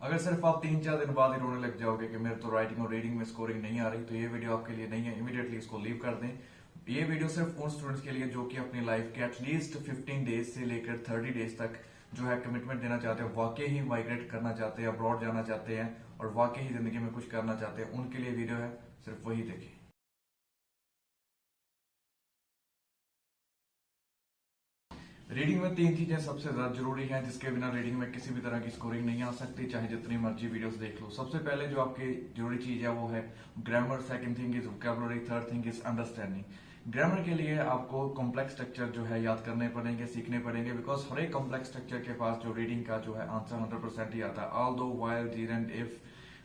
अगर सिर्फ आप 3-4 दिन बाद ही रोने लग जाओगे कि मेरे तो राइटिंग और रीडिंग में स्कोरिंग नहीं आ रही, तो ये वीडियो आपके लिए नहीं है। इमीडिएटली इसको लीव कर दें। ये वीडियो सिर्फ उन स्टूडेंट्स के लिए जो कि अपनी लाइफ के एटलीस्ट 15 डेज से लेकर 30 डेज तक जो है कमिटमेंट देना चाहते हैं, वाकई ही माइग्रेट करना चाहते हैं, अब्रॉड जाना चाहते हैं और वाकई ही जिंदगी में कुछ करना चाहते हैं, उनके लिए वीडियो है। सिर्फ वही देखिए। रीडिंग में 3 चीजें सबसे ज्यादा जरूरी हैं, जिसके बिना रीडिंग में किसी भी तरह की स्कोरिंग नहीं आ सकती, चाहे जितनी मर्जी वीडियोस देख लो। सबसे पहले जो आपकी जरूरी चीज है वो है grammar, second thing is vocabulary, third thing is understanding. Grammar के लिए आपको कॉम्प्लेक्स स्ट्रक्चर जो है याद करने पड़ेंगे, सीखने पड़ेंगे, बिकॉज हर एक कॉम्प्लेक्स स्ट्रक्चर के पास जो रीडिंग का जो है आंसर 100% ही आता है। ऑल दो, while, deer and if,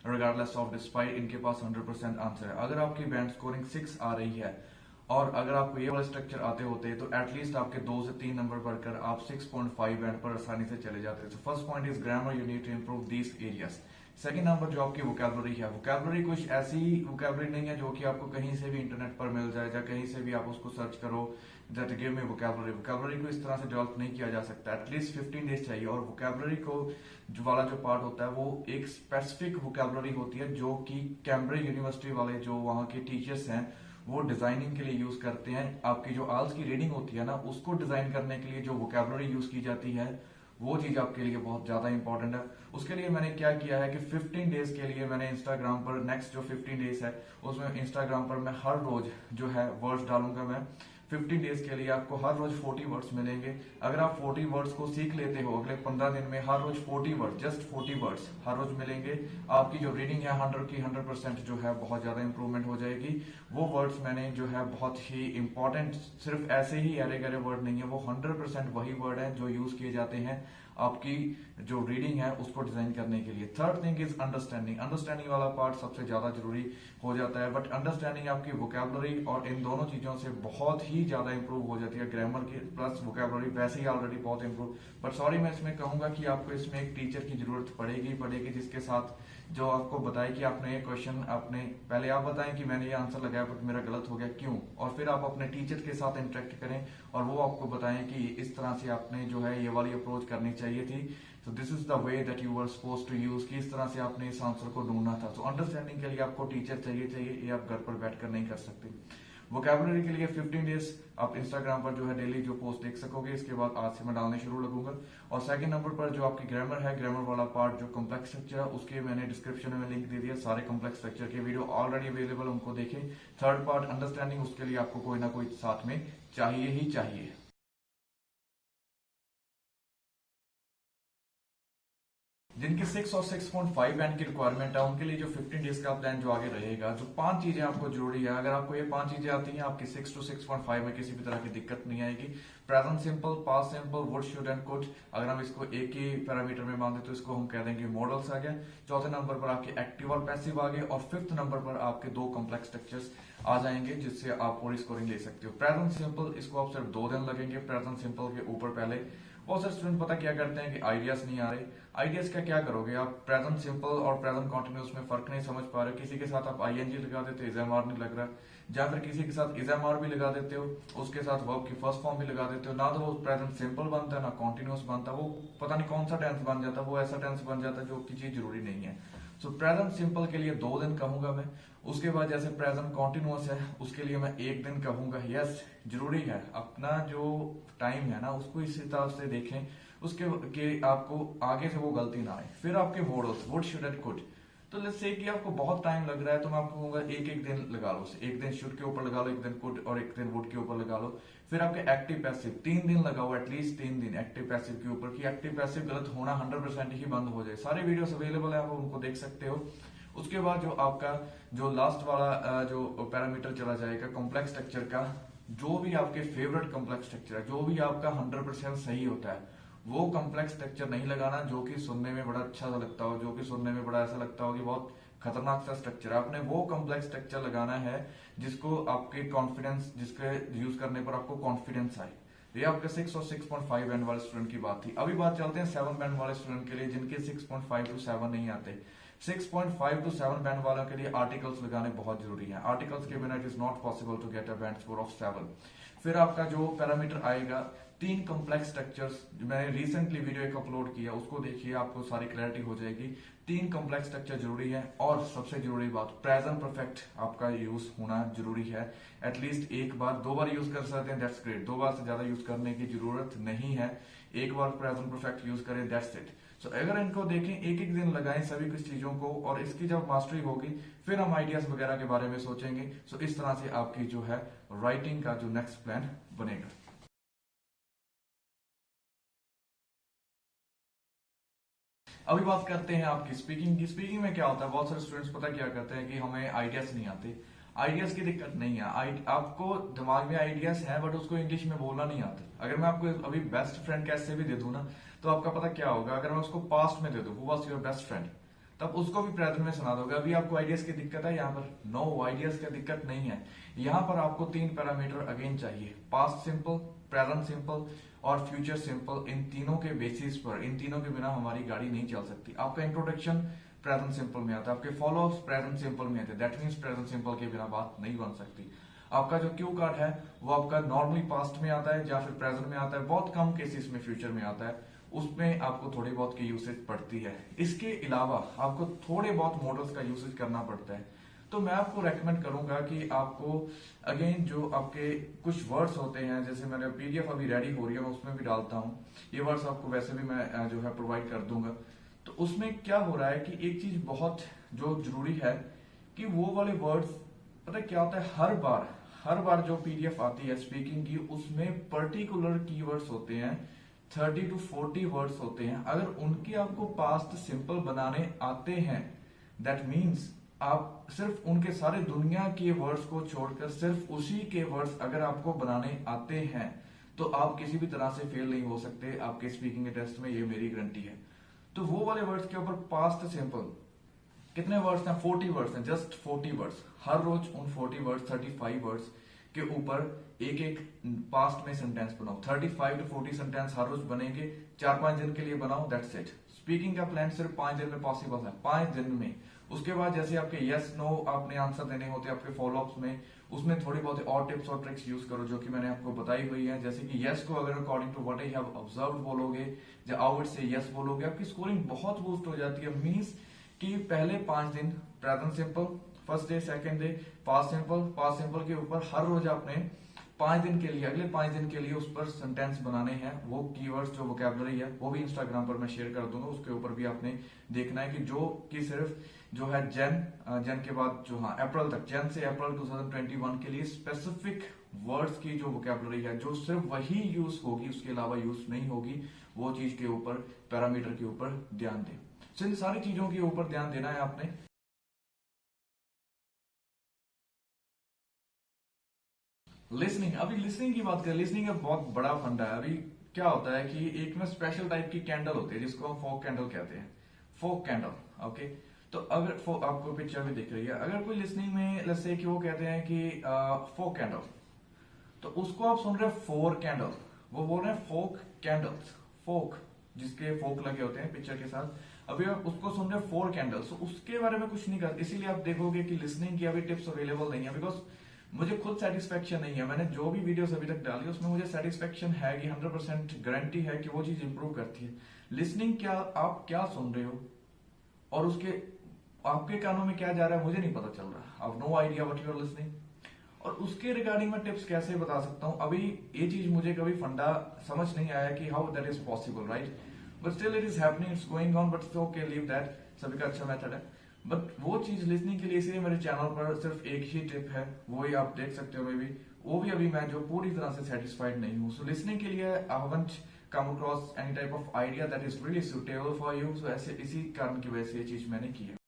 regardless of, despite, इनके पास 100% आंसर है। अगर आपकी बैंड स्कोरिंग 6 आ रही है और अगर आपको ये वाले स्ट्रक्चर आते होते तो एटलीस्ट आपके 2 से 3 नंबर पढ़कर आप 6.5 बैंड पर आसानी से चले जाते। तो first point is grammar, you need to improve these areas. Second number जो आपकी वोकैबुलरी है, वोकैबुलरी कुछ ऐसी वोकैबुलरी नहीं है जो कि आपको कहीं से भी इंटरनेट पर मिल जाए या कहीं से भी आप उसको सर्च करो that give me vocabulary. Vocabulary को इस तरह से डेवलप नहीं किया जा सकता, एटलीस्ट 15 डेज चाहिए। और वोकैबुलरी को जो वाला जो पार्ट होता है वो एक स्पेसिफिक वोकैबुलरी होती है जो कि कैम्ब्रिज यूनिवर्सिटी वाले जो वहां के टीचर्स हैं वो डिजाइनिंग के लिए यूज करते हैं। आपकी जो आल्स की रीडिंग होती है ना, उसको डिजाइन करने के लिए जो वोकैबुलरी यूज की जाती है वो चीज आपके लिए बहुत ज्यादा इंपॉर्टेंट है। उसके लिए मैंने क्या किया है कि 15 डेज के लिए मैंने इंस्टाग्राम पर नेक्स्ट जो 15 डेज है उसमें इंस्टाग्राम पर मैं हर रोज जो है वर्ड्स डालूंगा। मैं 15 डेज के लिए आपको हर रोज 40 वर्ड्स मिलेंगे। अगर आप 40 वर्ड्स को सीख लेते हो अगले 15 दिन में, हर रोज 40 वर्ड, जस्ट 40 वर्ड्स हर रोज मिलेंगे, आपकी जो रीडिंग है 100 की 100% जो है बहुत ज्यादा इंप्रूवमेंट हो जाएगी। वो वर्ड्स मैंने जो है बहुत ही इंपॉर्टेंट, सिर्फ ऐसे ही अरे गरे वर्ड नहीं है, वो 100% वही वर्ड है जो यूज किए जाते हैं आपकी जो रीडिंग है उसको डिजाइन करने के लिए। Third thing is understanding. Understanding वाला पार्ट सबसे ज्यादा जरूरी हो जाता है, बट अंडरस्टैंडिंग आपकी वोकैबुलरी और इन दोनों चीजों से बहुत ही ज्यादा इंप्रूव हो जाती है। ग्रामर की प्लस वोकैबुलरी वैसे ही ऑलरेडी बहुत इंप्रूव, बट सॉरी मैं इसमें कहूंगा कि आपको इसमें एक टीचर की जरूरत पड़ेगी जिसके साथ जो आपको बताए कि आपने ये क्वेश्चन, आपने पहले आप बताएं कि मैंने ये आंसर लगाया बट मेरा गलत हो गया क्यों, और फिर आप अपने टीचर के साथ इंटरेक्ट करें और वो आपको बताएं कि इस तरह से आपने जो है ये वाली अप्रोच करनी चाहिए थी। तो this is the way that you were supposed to use, कि इस तरह से आपने इस आंसर को ढूंढना था। तो अंडरस्टैंडिंग के लिए आपको टीचर चाहिए, ये आप घर पर बैठकर नहीं कर सकते। वोकैबुलरी के लिए 15 डेज आप इंस्टाग्राम पर जो है डेली जो पोस्ट देख सकोगे, इसके बाद आज से मैं डालने शुरू लगूंगा। और सेकंड नंबर पर जो आपकी ग्रामर है, ग्रामर वाला पार्ट जो कॉम्प्लेक्स स्ट्रक्चर है उसके मैंने डिस्क्रिप्शन में लिंक दे दिया, सारे कॉम्प्लेक्स स्ट्रक्चर के वीडियो ऑलरेडी अवेलेबल, उनको देखें। थर्ड पार्ट अंडरस्टैंडिंग, उसके लिए आपको कोई ना कोई साथ में चाहिए ही चाहिए। जिनके 6 और 6.5 बैंड की रिक्वायरमेंट है उनके लिए जो 15 डेज का प्लान जो आगे रहेगा, जो 5 चीजें आपको जरूरी है, अगर आपको ये 5 चीजें आती हैं आपकी 6 to 6.5 में किसी भी तरह की दिक्कत नहीं आएगी। Present simple, past simple, would, should and could, अगर हम इसको एक ही पैरामीटर में मांगे तो इसको हम कह देंगे मॉडल्स आ गया। चौथे नंबर पर आपके एक्टिव और पैसिव आ गए और फिफ्थ नंबर पर आपके 2 कॉम्प्लेक्स स्ट्रक्चर्स आ जाएंगे जिससे आप पूरी स्कोरिंग ले सकते हो। प्रेजेंट सिंपल, इसको आप सिर्फ 2 दिन लगेंगे प्रेजेंट सिंपल के ऊपर। पहले बहुत सारे स्टूडेंट पता क्या करते हैं कि आइडियाज नहीं आ रहे, आइडियाज का क्या करोगे आप, प्रेजेंट सिंपल और प्रेजेंट कॉन्टिन्यूस में फर्क नहीं समझ पा रहे, किसी के साथ आप आईएनजी लगा देते हो इजएमआर नहीं लग रहा, या फिर किसी के साथ इजएमआर भी लगा देते हो उसके साथ वर्ब की फर्स्ट फॉर्म भी लगा देते हो, ना तो वो प्रेजेंट सिंपल बनता है ना कॉन्टिन्यूस बनता, वो पता नहीं कौन सा टेंस बन जाता है, वो ऐसा टेंस बन जाता है जो की चीज जरूरी नहीं है। सो प्रेजेंट सिंपल के लिए 2 दिन कहूंगा मैं। उसके बाद जैसे प्रेजेंट कॉन्टिन्यूस है उसके लिए मैं 1 दिन कहूंगा। यस, जरूरी है अपना जो टाइम है ना उसको इस हिसाब से देखें, उसके के आपको आगे से वो गलती ना आए। फिर आपके models would, should and could, तो लेट्स से कि आपको बहुत टाइम लग रहा है तो मैं आपको कहूंगा एक दिन लगा लो, एक दिन शुड के ऊपर लगा लो, एक दिन कुड और एक दिन वुड के ऊपर लगा लो। फिर आपके एक्टिव पैसिव 3 दिन लगाओ, एटलीस्ट 3 दिन एक्टिव पैसिव के ऊपर, कि एक्टिव पैसिव गलत होना 100% ही बंद हो जाए। सारे वीडियोस अवेलेबल है, आप उनको देख सकते हो। उसके बाद जो आपका जो लास्ट वाला जो पैरामीटर चला जाएगा कॉम्प्लेक्स स्ट्रक्चर का, जो भी आपके फेवरेट कॉम्प्लेक्स स्ट्रक्चर है, जो भी आपका 100% सही होता है, वो कॉम्प्लेक्स स्ट्रक्चर नहीं लगाना जो कि सुनने में बड़ा अच्छा सा लगता हो, जो कि सुनने में बड़ा ऐसा लगता हो कि बहुत खतरनाक सा स्ट्रक्चर है। आपने वो कॉम्प्लेक्स स्ट्रक्चर लगाना है जिसको आपके कॉन्फिडेंस, जिसके यूज करने पर आपको कॉन्फिडेंस आए। ये आपके 6 और 6.5 बैंड वाले स्टूडेंट की बात थी। अभी बात चलते हैं 7 बैंड वाले स्टूडेंट के लिए जिनके 6.5 to 7 नहीं आते। 6.5 to 7 बैंड वालों के लिए आर्टिकल्स लगाने बहुत जरूरी है। आर्टिकल्स के बिना it is not possible to get a band score of 7। फिर आपका जो पैरामीटर आएगा, 3 कॉम्प्लेक्स स्ट्रक्चर्स, मैंने रिसेंटली वीडियो एक अपलोड किया, उसको देखिए, आपको सारी क्लैरिटी हो जाएगी। 3 कॉम्प्लेक्स स्ट्रक्चर जरूरी है, और सबसे जरूरी बात, प्रेजेंट परफेक्ट आपका यूज होना जरूरी है। एटलीस्ट 1 बार 2 बार यूज कर सकते हैं, दैट्स ग्रेट। 2 बार से ज्यादा यूज करने की जरूरत नहीं है, 1 बार प्रेजेंट परफेक्ट यूज करें, दैट्स इट। सो अगर इनको देखें, एक एक दिन लगाएं सभी कुछ चीजों को, और इसकी जब मास्टरी होगी फिर हम आइडियाज वगैरह के बारे में सोचेंगे। सो इस तरह से आपकी जो है राइटिंग का जो नेक्स्ट प्लान बनेगा। अभी बात करते हैं आपकी स्पीकिंग की। स्पीकिंग में क्या होता है, बहुत सारे स्टूडेंट्स पता क्या करते हैं कि हमें आइडियाज नहीं आते। आइडियाज की दिक्कत नहीं है, आपको दिमाग में आइडियाज है बट उसको इंग्लिश में बोलना नहीं आता। अगर मैं आपको अभी बेस्ट फ्रेंड कैसे भी दे दूं ना, तो आपका पता क्या होगा, अगर मैं उसको पास्ट में दे दूं, who was your best friend, तब उसको भी प्रेजेंट में सुना दोगे। अभी आपको आइडियाज की दिक्कत है, यहाँ पर नो आइडियाज की दिक्कत नहीं है। यहाँ पर आपको 3 पैरामीटर अगेन चाहिए, पास्ट सिंपल, प्रेजेंट सिंपल और फ्यूचर सिंपल। इन तीनों के बेसिस पर, इन तीनों के बिना हमारी गाड़ी नहीं चल सकती। आपका इंट्रोडक्शन प्रेजेंट सिंपल में आता है, आपके फॉलो प्रेजेंट सिंपल में आते हैं, दैट मीन्स प्रेजेंट सिंपल के बिना बात नहीं बन सकती। आपका जो क्यू कार्ड है वो आपका नॉर्मली पास्ट में आता है या फिर प्रेजेंट में आता है, बहुत कम केसेस में फ्यूचर में आता है, उसमें आपको थोड़ी बहुत की यूसेज पड़ती है। इसके अलावा आपको थोड़े बहुत मॉडल्स का यूसेज करना पड़ता है। तो मैं आपको रेकमेंड करूंगा कि आपको अगेन जो आपके कुछ वर्ड्स होते हैं, जैसे मैंने पीडीएफ अभी रेडी हो रही है, मैं उसमें भी डालता हूं, ये वर्ड्स आपको वैसे भी मैं जो है प्रोवाइड कर दूंगा। तो उसमें क्या हो रहा है कि एक चीज बहुत जो जरूरी है कि वो वाले वर्ड्स, पता क्या होता है, हर बार जो पीडीएफ आती है स्पीकिंग की, उसमें पर्टिकुलर कीवर्ड्स होते हैं, 30 to 40 वर्ड्स होते हैं। अगर उनके आपको पास्ट सिंपल बनाने आते हैं, दैट मीन्स आप सिर्फ उनके सारे दुनिया के वर्ड्स को छोड़कर सिर्फ उसी के वर्ड्स अगर आपको बनाने आते हैं, तो आप किसी भी तरह से फेल नहीं हो सकते आपके स्पीकिंग के टेस्ट में, ये मेरी गारंटी है। तो वो वाले वर्ड्स के ऊपर पास्ट सिंपल कितने वर्ड्स हैं, 40 वर्ड्स हैं, जस्ट 40 वर्ड्स। हर रोज उन 40 वर्ड्स, 35 वर्ड्स के ऊपर एक एक पास्ट में सेंटेंस बनाओ। 35 to 40 सेंटेंस हर रोज बनेंगे, 4-5 दिन के लिए बनाओ, दैट्स इट। स्पीकिंग का प्लान सिर्फ 5 दिन में पॉसिबल है, 5 दिन में। उसके बाद जैसे आपके यस नो आपने आंसर देने होते हैं आपके फॉलोअप्स में, उसमें थोड़ी बहुत और टिप्स और ट्रिक्स यूज करो जो कि मैंने आपको बताई हुई है। जैसे कि यस को अगर according to what I have observed बोलोगे, या आउट से यस बोलोगे, आपकी स्कोरिंग बहुत बूस्ट हो जाती है। मीन्स कि पहले 5 दिन present simple, first day second day past simple के ऊपर हर रोज आपने 5 दिन के लिए, अगले 5 दिन के लिए उस पर सेंटेंस बनाने हैं। वो कीवर्ड्स जो वोकैबुलरी है वो भी इंस्टाग्राम पर मैं शेयर कर दूंगा, उसके ऊपर भी आपने देखना है कि जो कि सिर्फ जो है जन के बाद जो अप्रैल तक, जन से अप्रैल 2021 के लिए स्पेसिफिक वर्ड्स की जो वोकैबुलरी है जो सिर्फ वही यूज होगी, उसके अलावा यूज नहीं होगी, वो चीज के ऊपर, पैरामीटर के ऊपर ध्यान दें। तो इन सारी चीजों के ऊपर ध्यान देना है आपने। लिसनिंग, अभी लिसनिंग की बात करें, लिसनिंग का बहुत बड़ा फंडा है। अभी क्या होता है कि एक में स्पेशल टाइप की कैंडल होती है जिसको हम फोक कैंडल कहते हैं, फोक कैंडल, ओके। तो अगर आपको पिक्चर में दिख रही है, अगर कोई लिसनिंग में जैसे कि वो कहते हैं कि फोक कैंडल, तो उसको आप सुन रहे हैं 4 कैंडल, वो बोल रहे हैं फोक कैंडल्स, फोक जिसके फोक लगे होते हैं पिक्चर के साथ, अभी आप उसको सुन रहे हैं 4 कैंडल्स। तो उसके बारे में कुछ नहीं करते, इसीलिए आप देखोगे कि लिसनिंग की अभी टिप्स अवेलेबल नहीं है, बिकॉज मुझे खुद सेटिस्फेक्शन नहीं है। मैंने जो भी वीडियोस अभी तक डाली उसमें मुझे सेटिस्फेक्शन है कि 100% गारंटी है कि वो चीज इंप्रूव करती है। लिसनिंग क्या, आप क्या सुन रहे हो और उसके आपके कानों में क्या जा रहा है मुझे नहीं पता चल रहा, आप no idea what you are listening. और उसके रिगार्डिंग मैं टिप्स कैसे बता सकता हूं, अभी ये चीज मुझे कभी फंडा समझ नहीं आया कि how that is possible, right. But still it is happening, it's going on, but okay, leave that, सभी का अच्छा मेथड है। बट वो चीज लिसनिंग के लिए इसलिए मेरे चैनल पर सिर्फ एक ही टिप है, वो ही आप देख सकते हो, मे बी वो भी अभी मैं जो पूरी तरह से सेटिस्फाइड नहीं हूँ। सो लिसनिंग के लिए I haven't come across any type of idea that is really suitable for you. So ऐसे इसी कारण की वजह से ये चीज मैंने की है।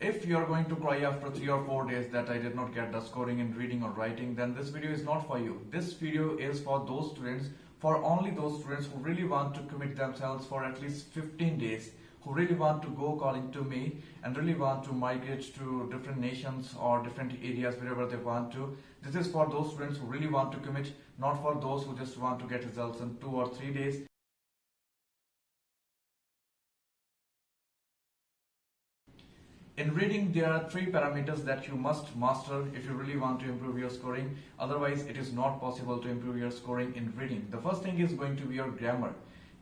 If you are going to cry after 3 or 4 days that I did not get the scoring in reading or writing, then this video is not for you. This video is for those students, for only those students who really want to commit themselves for at least 15 days, who really want to go according to me and really want to migrate to different nations or different areas wherever they want to. This is for those students who really want to commit, not for those who just want to get results in 2 or 3 days. In reading, there are three parameters that you must master if you really want to improve your scoring. Otherwise, it is not possible to improve your scoring in reading. The first thing is going to be your grammar.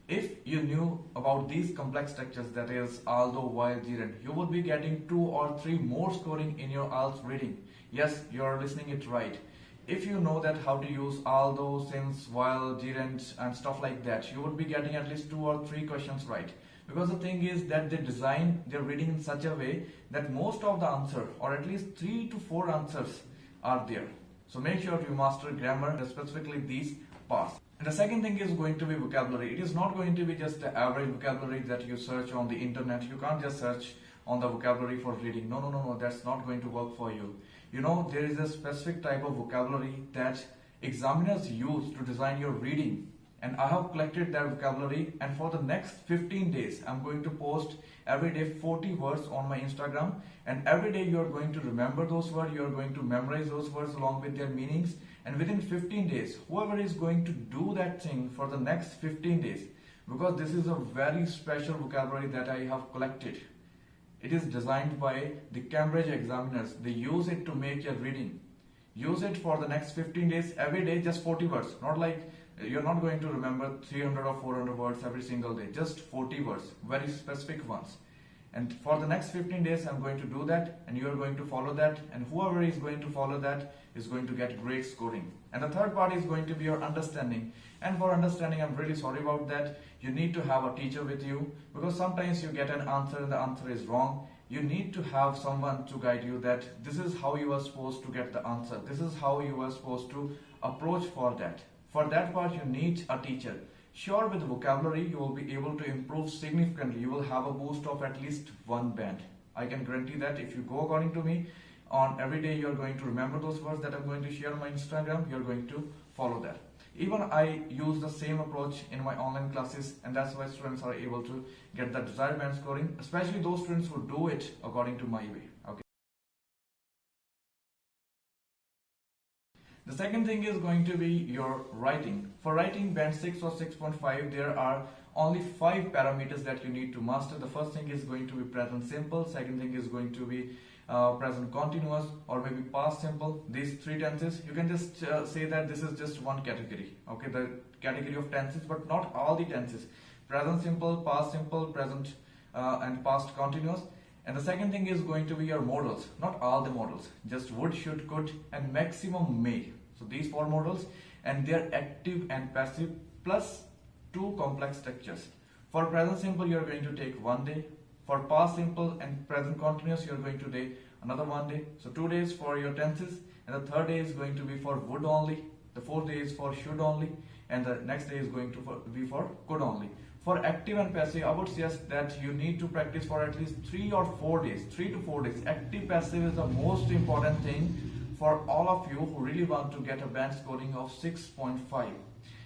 If you knew about these complex structures, that is although, while, gerund, you would be getting 2 or 3 more scoring in your IELTS reading. Yes, you are listening it right. If you know that how to use although, since, while, gerund and stuff like that, you would be getting at least 2 or 3 questions right. Because the thing is that they design their reading in such a way that most of the answer, or at least 3 to 4 answers, are there. So make sure you master grammar, specifically these parts. And the second thing is going to be vocabulary. It is not going to be just the average vocabulary that you search on the internet. You can't just search on the vocabulary for reading. No, that's not going to work for you. You know, there is a specific type of vocabulary that examiners use to design your reading. And I have collected that vocabulary, and for the next 15 days, I'm going to post every day 40 words on my Instagram, and every day you are going to remember those words, you are going to memorize those words along with their meanings, and within 15 days, whoever is going to do that thing for the next 15 days, because this is a very special vocabulary that I have collected. It is designed by the Cambridge examiners. They use it to make your reading. Use it for the next 15 days, every day just 40 words, not like you're not going to remember 300 or 400 words every single day, just 40 words, very specific ones. And for the next 15 days, I'm going to do that, and you are going to follow that, and whoever is going to follow that is going to get great scoring. And the third part is going to be your understanding. And for understanding, I'm really sorry about that. You need to have a teacher with you, because sometimes you get an answer and the answer is wrong. You need to have someone to guide you that this is how you are supposed to get the answer. This is how you are supposed to approach for that. For that part, you need a teacher. Sure, with vocabulary, you will be able to improve significantly. You will have a boost of at least 1 band. I can guarantee that if you go according to me, on every day you're going to remember those words that I'm going to share on my Instagram, you're going to follow that. Even I use the same approach in my online classes, and that's why students are able to get the desired band scoring, especially those students who do it according to my way. Okay. The second thing is going to be your writing. For writing band 6 or 6.5, there are only 5 parameters that you need to master. The first thing is going to be present simple. Second thing is going to be present continuous, or maybe past simple. These 3 tenses, you can just say that this is just one category. Okay, the category of tenses, but not all the tenses. Present simple, present and past continuous. And the second thing is going to be your modals, not all the modals, just would, should, could, and maximum may. So these 4 modals, and their active and passive, plus 2 complex structures. For present simple, you are going to take 1 day. For past simple and present continuous, you are going to take another 1 day. So 2 days for your tenses, and the third day is going to be for would only. The fourth day is for should only, and the next day is going to be for could only. For active and passive, I would suggest that you need to practice for at least 3 or 4 days. 3 to 4 days. Active passive is the most important thing for all of you who really want to get a band scoring of 6.5.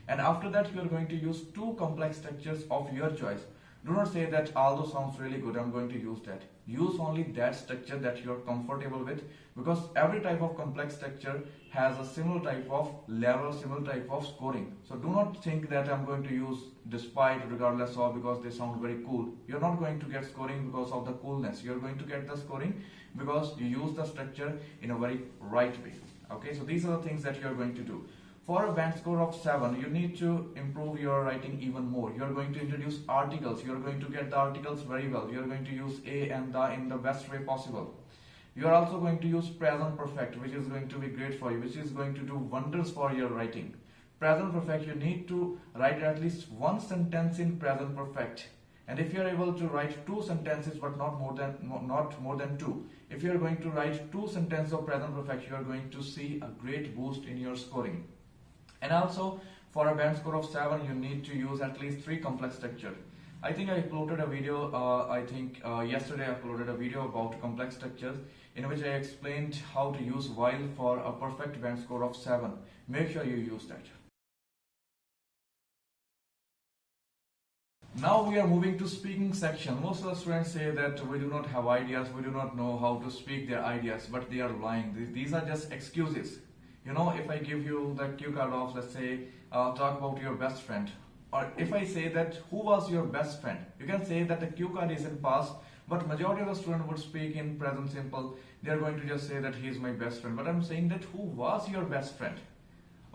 And after that, you are going to use 2 complex structures of your choice. Do not say that although sounds really good, I'm going to use that. Use only that structure that you're comfortable with, because every type of complex structure has a similar type of level, similar type of scoring. So do not think that I'm going to use despite, regardless of, because they sound very cool. You're not going to get scoring because of the coolness. You're going to get the scoring because you use the structure in a very right way. Okay, so these are the things that you're going to do. For a band score of 7, you need to improve your writing even more. You're going to introduce articles. You're going to get the articles very well. You're going to use a and the in the best way possible. You are also going to use present perfect, which is going to be great for you, which is going to do wonders for your writing. Present perfect, you need to write at least 1 sentence in present perfect. And if you're able to write 2 sentences, but not more than 2, if you're going to write 2 sentences of present perfect, you are going to see a great boost in your scoring. And also, for a band score of 7, you need to use at least 3 complex structure. I think I uploaded a video, yesterday I uploaded a video about complex structures, in which I explained how to use while for a perfect band score of 7. Make sure you use that. Now we are moving to speaking section. Most of the students say that we do not have ideas, we do not know how to speak their ideas, but they are lying. These are just excuses. You know, if I give you the cue card of, let's say, talk about your best friend, or if I say that who was your best friend, you can say that the cue card is in past, But majority of the student would speak in present simple. They are going to just say that he is my best friend. But I'm saying that who was your best friend?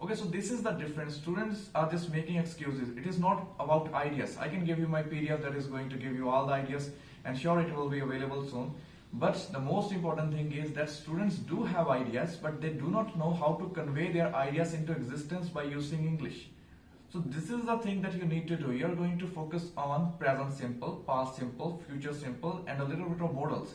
Okay, so this is the difference. Students are just making excuses. It is not about ideas. I can give you my PDF that is going to give you all the ideas, and sure, it will be available soon. But the most important thing is that students do have ideas, but they do not know how to convey their ideas into existence by using English. So this is the thing that you need to do. You're going to focus on present simple, past simple, future simple, and a little bit of modals.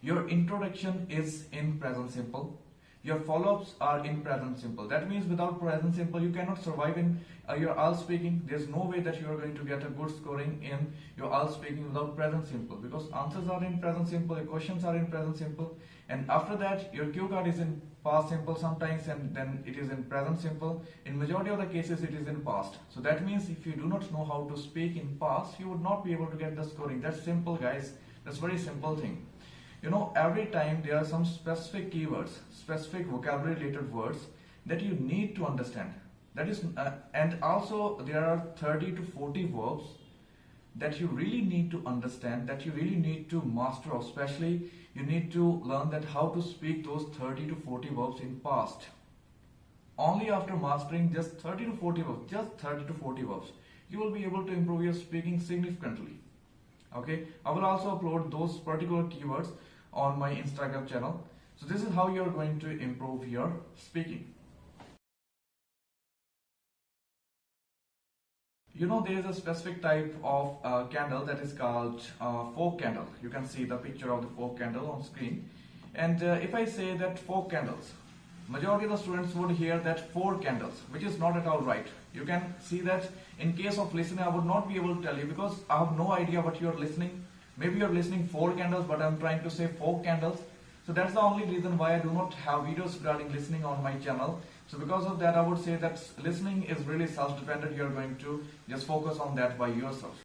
Your introduction is in present simple. Your follow-ups are in present simple. That means without present simple, you cannot survive in your IELTS speaking. There's no way that you are going to get a good scoring in your IELTS speaking without present simple, because answers are in present simple, your questions are in present simple, and after that your cue card is in past simple sometimes, and then it is in present simple. In majority of the cases it is in past. So that means if you do not know how to speak in past, you would not be able to get the scoring. That's simple, guys. That's very simple thing. You know, every time there are some specific keywords, specific vocabulary related words that you need to understand. That is, and also there are 30 to 40 verbs that you really need to understand, that you really need to master, especially you need to learn that how to speak those 30 to 40 verbs in past. Only after mastering just 30 to 40 verbs, just 30 to 40 verbs, you will be able to improve your speaking significantly. Okay, I will also upload those particular keywords on my Instagram channel. So this is how you are going to improve your speaking. You know, there is a specific type of candle that is called fork candle. You can see the picture of the fork candle on screen. And if I say that fork candles, majority of the students would hear that 4 candles, which is not at all right. You can see that in case of listening, I would not be able to tell you because I have no idea what you are listening. Maybe you are listening 4 candles, but I'm trying to say 4 candles. So that's the only reason why I do not have videos regarding listening on my channel. So because of that, I would say that listening is really self-dependent. You're going to just focus on that by yourself.